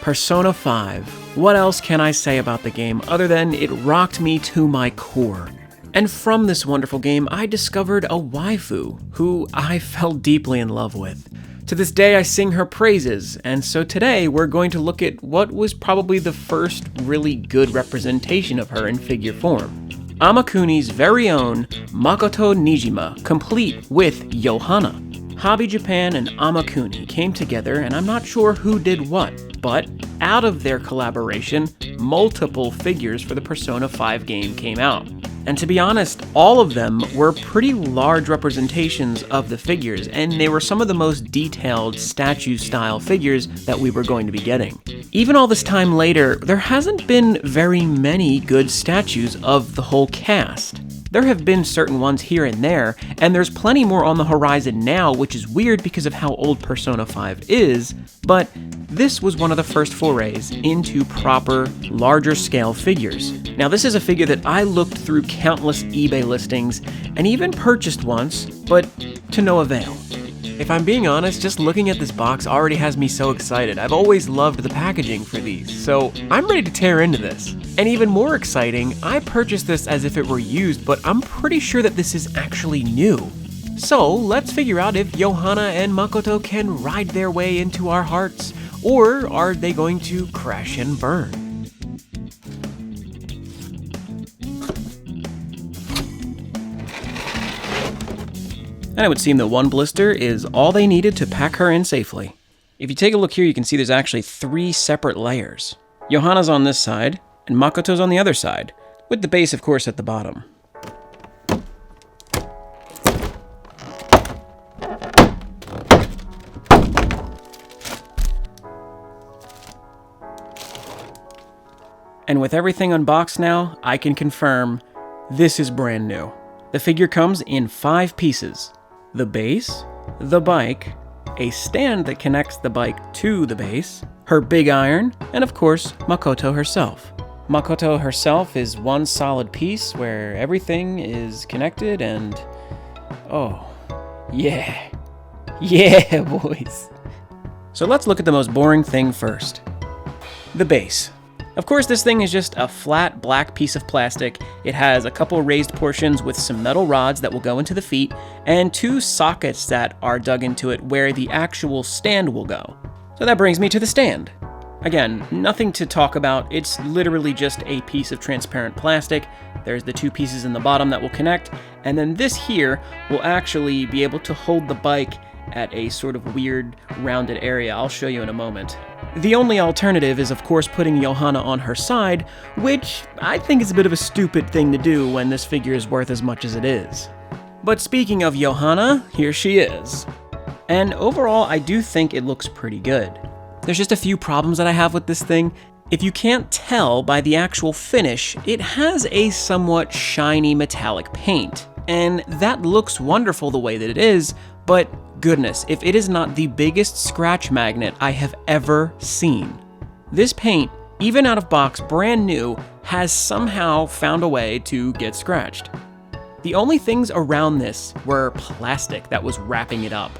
Persona 5. What else can I say about the game other than it rocked me to my core? And from this wonderful game, I discovered a waifu, who I fell deeply in love with. To this day, I sing her praises, and so today we're going to look at what was probably the first really good representation of her in figure form. Amakuni's very own Makoto Niijima, complete with Johanna. Hobby Japan and Amakuni came together, and I'm not sure who did what, but out of their collaboration, multiple figures for the Persona 5 game came out. And to be honest, all of them were pretty large representations of the figures, and they were some of the most detailed statue-style figures that we were going to be getting. Even all this time later, there hasn't been very many good statues of the whole cast. There have been certain ones here and there, and there's plenty more on the horizon now, which is weird because of how old Persona 5 is, but this was one of the first forays into proper, larger scale figures. Now this is a figure that I looked through countless eBay listings, and even purchased once, but to no avail. If I'm being honest, just looking at this box already has me so excited. I've always loved the packaging for these, so I'm ready to tear into this. And even more exciting, I purchased this as if it were used, but I'm pretty sure that this is actually new. So let's figure out if Johanna and Makoto can ride their way into our hearts, or are they going to crash and burn? And it would seem that one blister is all they needed to pack her in safely. If you take a look here, you can see there's actually 3 separate layers. Johanna's on this side, and Makoto's on the other side, with the base, of course, at the bottom. And with everything unboxed now, I can confirm this is brand new. The figure comes in 5 pieces. The base, the bike, a stand that connects the bike to the base, her big iron, and of course, Makoto herself. Makoto herself is one solid piece where everything is connected and... oh, yeah. Yeah, boys. So let's look at the most boring thing first. The base. Of course, this thing is just a flat black piece of plastic. It has a couple raised portions with some metal rods that will go into the feet, and 2 sockets that are dug into it where the actual stand will go. So that brings me to the stand. Again, nothing to talk about. It's literally just a piece of transparent plastic. There's the 2 pieces in the bottom that will connect, and then this here will actually be able to hold the bike at a sort of weird rounded area. I'll show you in a moment. The only alternative is, of course, putting Johanna on her side, which I think is a bit of a stupid thing to do when this figure is worth as much as it is. But speaking of Johanna, here she is. And overall, I do think it looks pretty good. There's just a few problems that I have with this thing. If you can't tell by the actual finish, it has a somewhat shiny metallic paint. And that looks wonderful the way that it is, but goodness, if it is not the biggest scratch magnet I have ever seen. This paint, even out of box brand new, has somehow found a way to get scratched. The only things around this were plastic that was wrapping it up.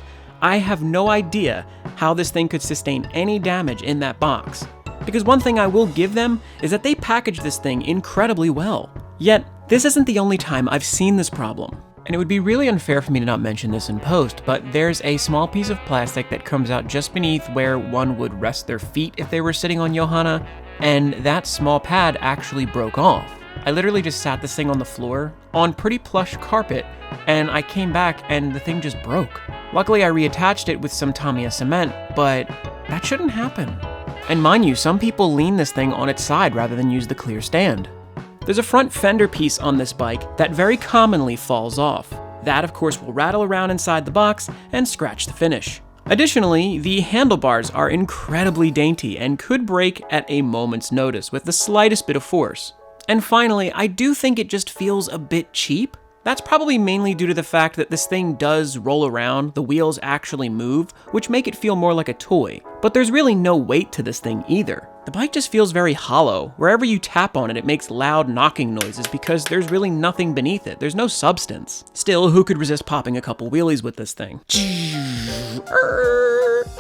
I have no idea how this thing could sustain any damage in that box. Because one thing I will give them is that they packaged this thing incredibly well. Yet, this isn't the only time I've seen this problem. And it would be really unfair for me to not mention this in post, but there's a small piece of plastic that comes out just beneath where one would rest their feet if they were sitting on Johanna, and that small pad actually broke off. I literally just sat this thing on the floor, on pretty plush carpet, and I came back and the thing just broke. Luckily I reattached it with some Tamiya cement, but that shouldn't happen. And mind you, some people lean this thing on its side rather than use the clear stand. There's a front fender piece on this bike that very commonly falls off. That, of course, will rattle around inside the box and scratch the finish. Additionally, the handlebars are incredibly dainty and could break at a moment's notice with the slightest bit of force. And finally, I do think it just feels a bit cheap. That's probably mainly due to the fact that this thing does roll around, the wheels actually move, which make it feel more like a toy. But there's really no weight to this thing either. The bike just feels very hollow. Wherever you tap on it, it makes loud knocking noises because there's really nothing beneath it. There's no substance. Still, who could resist popping a couple wheelies with this thing?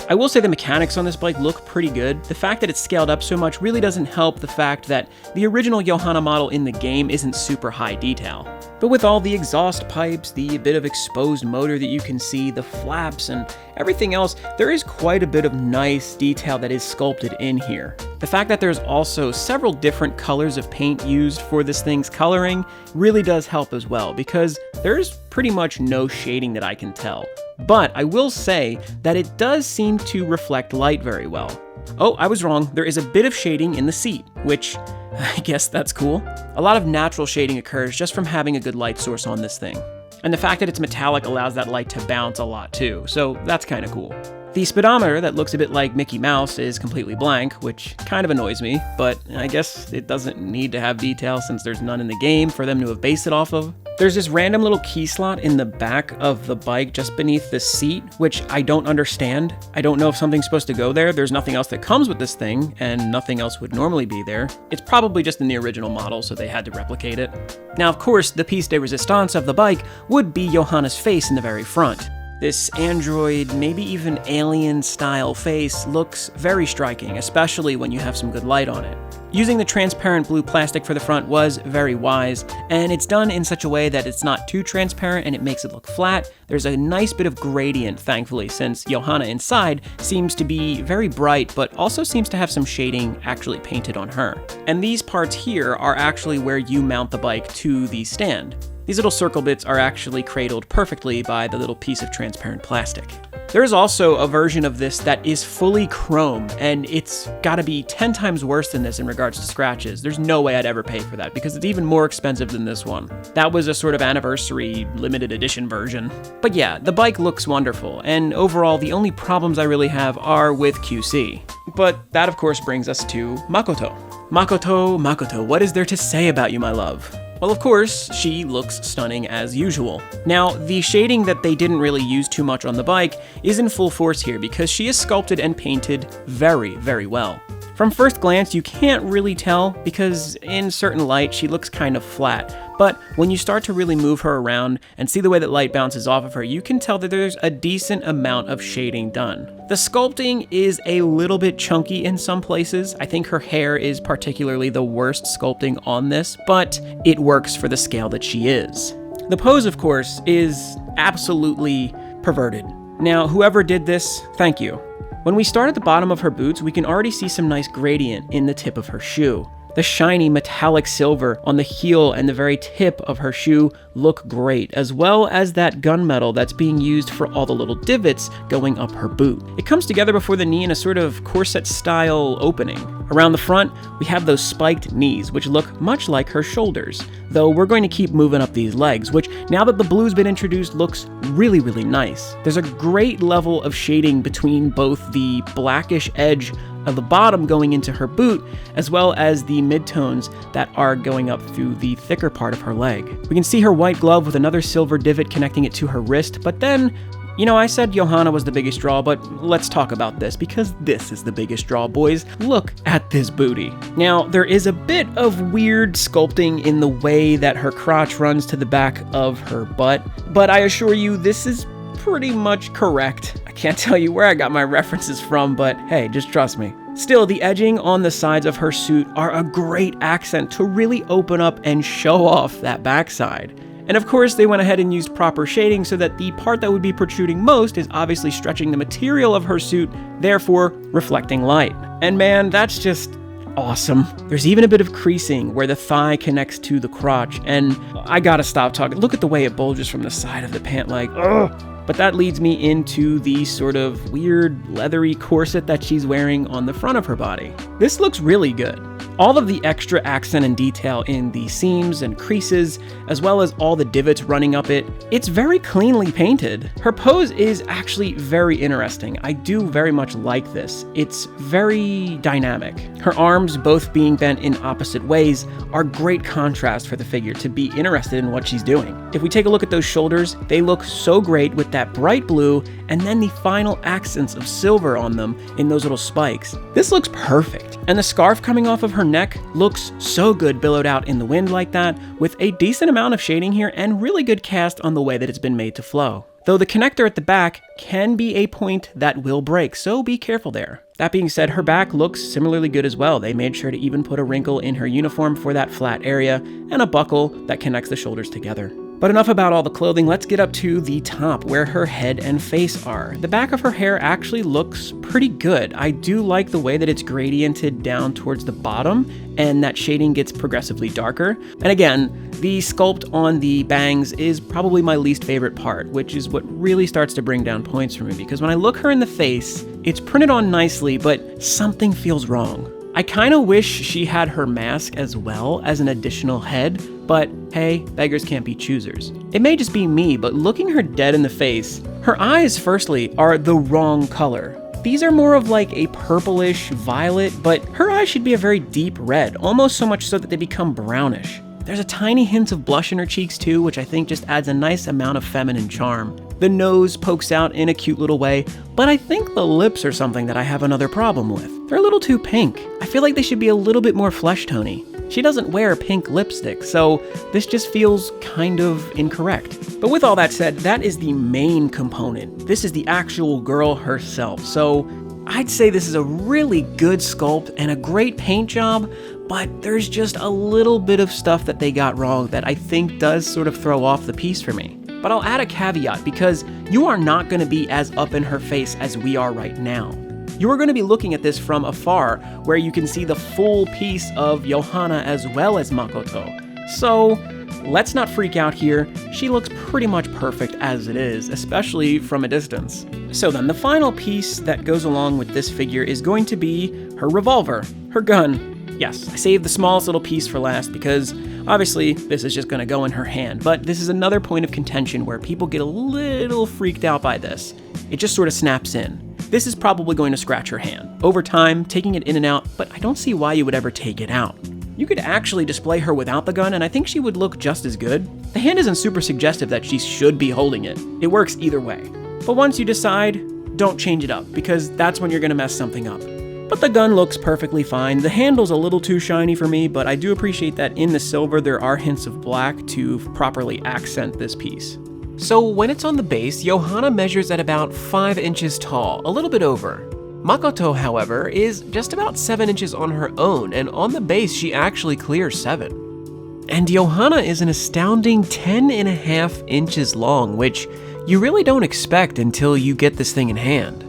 I will say the mechanics on this bike look pretty good. The fact that it's scaled up so much really doesn't help the fact that the original Johanna model in the game isn't super high detail. But with all the exhaust pipes, the bit of exposed motor that you can see, the flaps, and everything else, there is quite a bit of nice detail that is sculpted in here. The fact that there's also several different colors of paint used for this thing's coloring really does help as well, because there's pretty much no shading that I can tell. But I will say that it does seem to reflect light very well. Oh, I was wrong. There is a bit of shading in the seat, which I guess that's cool. A lot of natural shading occurs just from having a good light source on this thing. And the fact that it's metallic allows that light to bounce a lot too, so that's kind of cool. The speedometer that looks a bit like Mickey Mouse is completely blank, which kind of annoys me, but I guess it doesn't need to have detail since there's none in the game for them to have based it off of. There's this random little key slot in the back of the bike just beneath the seat, which I don't understand. I don't know if something's supposed to go there. There's nothing else that comes with this thing, and nothing else would normally be there. It's probably just in the original model, so they had to replicate it. Now, of course, the piece de resistance of the bike would be Johanna's face in the very front. This android, maybe even alien-style face looks very striking, especially when you have some good light on it. Using the transparent blue plastic for the front was very wise, and it's done in such a way that it's not too transparent and it makes it look flat. There's a nice bit of gradient, thankfully, since Johanna inside seems to be very bright, but also seems to have some shading actually painted on her. And these parts here are actually where you mount the bike to the stand. These little circle bits are actually cradled perfectly by the little piece of transparent plastic. There is also a version of this that is fully chrome, and it's gotta be 10 times worse than this in regards to scratches. There's no way I'd ever pay for that, because it's even more expensive than this one. That was a sort of anniversary limited edition version. But yeah, the bike looks wonderful, and overall the only problems I really have are with QC. But that of course brings us to Makoto. Makoto, what is there to say about you, my love? Well, of course, she looks stunning as usual. Now, the shading that they didn't really use too much on the bike is in full force here because she is sculpted and painted very, very well. From first glance, you can't really tell because in certain light, she looks kind of flat. But when you start to really move her around and see the way that light bounces off of her, you can tell that there's a decent amount of shading done. The sculpting is a little bit chunky in some places. I think her hair is particularly the worst sculpting on this, but it works for the scale that she is. The pose, of course, is absolutely perverted. Now, whoever did this, thank you. When we start at the bottom of her boots, we can already see some nice gradient in the tip of her shoe. The shiny metallic silver on the heel and the very tip of her shoe look great, as well as that gunmetal that's being used for all the little divots going up her boot. It comes together before the knee in a sort of corset-style opening. Around the front, we have those spiked knees, which look much like her shoulders, though we're going to keep moving up these legs, which, now that the blue's been introduced, looks really, really nice. There's a great level of shading between both the blackish edge of the bottom going into her boot, as well as the midtones that are going up through the thicker part of her leg. We can see her white glove with another silver divot connecting it to her wrist, but then, you know, I said Johanna was the biggest draw, but let's talk about this, because this is the biggest draw, boys. Look at this booty. Now, there is a bit of weird sculpting in the way that her crotch runs to the back of her butt, but I assure you, this is pretty much correct. I can't tell you where I got my references from, but hey, just trust me. Still, the edging on the sides of her suit are a great accent to really open up and show off that backside. And of course, they went ahead and used proper shading so that the part that would be protruding most is obviously stretching the material of her suit, therefore reflecting light. And man, that's just awesome. There's even a bit of creasing where the thigh connects to the crotch, and I gotta stop talking. Look at the way it bulges from the side of the pant, like, ugh. But that leads me into the sort of weird leathery corset that she's wearing on the front of her body. This looks really good. All of the extra accent and detail in the seams and creases, as well as all the divots running up it, it's very cleanly painted. Her pose is actually very interesting. I do very much like this. It's very dynamic. Her arms, both being bent in opposite ways, are great contrast for the figure to be interested in what she's doing. If we take a look at those shoulders, they look so great with that bright blue and then the final accents of silver on them in those little spikes. This looks perfect. And the scarf coming off of her neck looks so good billowed out in the wind like that, with a decent amount of shading here and really good cast on the way that it's been made to flow. Though the connector at the back can be a point that will break, so be careful there. That being said, her back looks similarly good as well. They made sure to even put a wrinkle in her uniform for that flat area and a buckle that connects the shoulders together. But enough about all the clothing, let's get up to the top where her head and face are. The back of her hair actually looks pretty good. I do like the way that it's gradiented down towards the bottom and that shading gets progressively darker. And again, the sculpt on the bangs is probably my least favorite part, which is what really starts to bring down points for me, because when I look her in the face, it's printed on nicely, but something feels wrong. I kind of wish she had her mask as well as an additional head, but hey, beggars can't be choosers. It may just be me, but looking her dead in the face, her eyes, firstly, are the wrong color. These are more of like a purplish violet, but her eyes should be a very deep red, almost so much so that they become brownish. There's a tiny hint of blush in her cheeks too, which I think just adds a nice amount of feminine charm. The nose pokes out in a cute little way, but I think the lips are something that I have another problem with. They're a little too pink. I feel like they should be a little bit more flesh tony. She doesn't wear pink lipstick, so this just feels kind of incorrect. But with all that said, that is the main component. This is the actual girl herself, so I'd say this is a really good sculpt and a great paint job, but there's just a little bit of stuff that they got wrong that I think does sort of throw off the piece for me. But I'll add a caveat, because you are not going to be as up in her face as we are right now. You are going to be looking at this from afar, where you can see the full piece of Johanna as well as Makoto. So let's not freak out here. She looks pretty much perfect as it is, especially from a distance. So then the final piece that goes along with this figure is going to be her revolver, her gun. Yes, I saved the smallest little piece for last because obviously this is just going to go in her hand, but this is another point of contention where people get a little freaked out by this. It just sort of snaps in. This is probably going to scratch her hand. Over time, taking it in and out, but I don't see why you would ever take it out. You could actually display her without the gun, and I think she would look just as good. The hand isn't super suggestive that she should be holding it. It works either way. But once you decide, don't change it up, because that's when you're going to mess something up. But the gun looks perfectly fine. The handle's a little too shiny for me, but I do appreciate that in the silver there are hints of black to properly accent this piece. So when it's on the base, Johanna measures at about 5 inches tall, a little bit over. Makoto, however, is just about 7 inches on her own, and on the base she actually clears 7. And Johanna is an astounding 10.5 inches long, which you really don't expect until you get this thing in hand.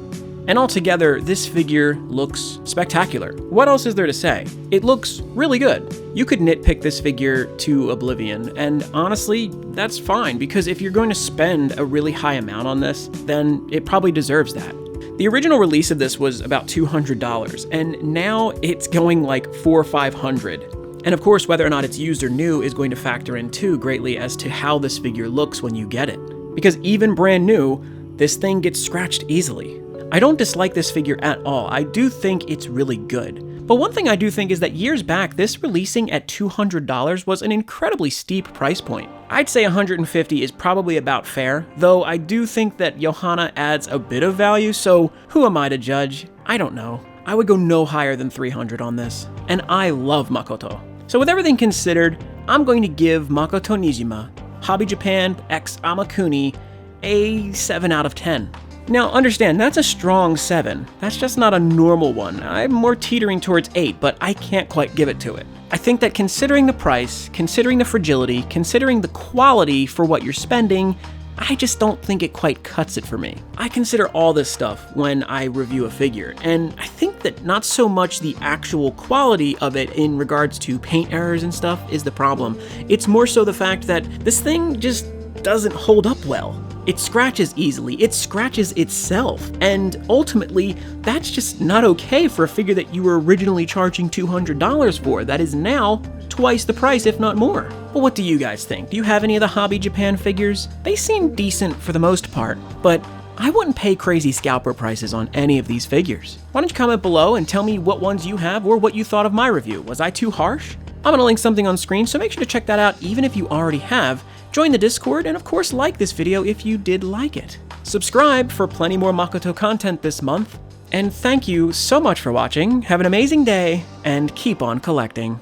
And altogether, this figure looks spectacular. What else is there to say? It looks really good. You could nitpick this figure to oblivion, and honestly, that's fine, because if you're going to spend a really high amount on this, then it probably deserves that. The original release of this was about $200, and now it's going like $400 or $500. And of course, whether or not it's used or new is going to factor in too greatly as to how this figure looks when you get it. Because even brand new, this thing gets scratched easily. I don't dislike this figure at all. I do think it's really good. But one thing I do think is that years back, this releasing at $200 was an incredibly steep price point. I'd say $150 is probably about fair, though I do think that Johanna adds a bit of value, so who am I to judge? I don't know. I would go no higher than $300 on this. And I love Makoto. So with everything considered, I'm going to give Makoto Niijima, Hobby Japan x Amakuni, a 7 out of 10. Now understand, that's a strong 7. That's just not a normal one. I'm more teetering towards 8, but I can't quite give it to it. I think that considering the price, considering the fragility, considering the quality for what you're spending, I just don't think it quite cuts it for me. I consider all this stuff when I review a figure, and I think that not so much the actual quality of it in regards to paint errors and stuff is the problem. It's more so the fact that this thing just doesn't hold up well. It scratches easily, it scratches itself, and ultimately, that's just not okay for a figure that you were originally charging $200 for, that is now twice the price, if not more. But what do you guys think? Do you have any of the Hobby Japan figures? They seem decent for the most part, but I wouldn't pay crazy scalper prices on any of these figures. Why don't you comment below and tell me what ones you have or what you thought of my review? Was I too harsh? I'm gonna link something on screen, so make sure to check that out even if you already have. Join the Discord, and of course like this video if you did like it. Subscribe for plenty more Makoto content this month. And thank you so much for watching, have an amazing day, and keep on collecting.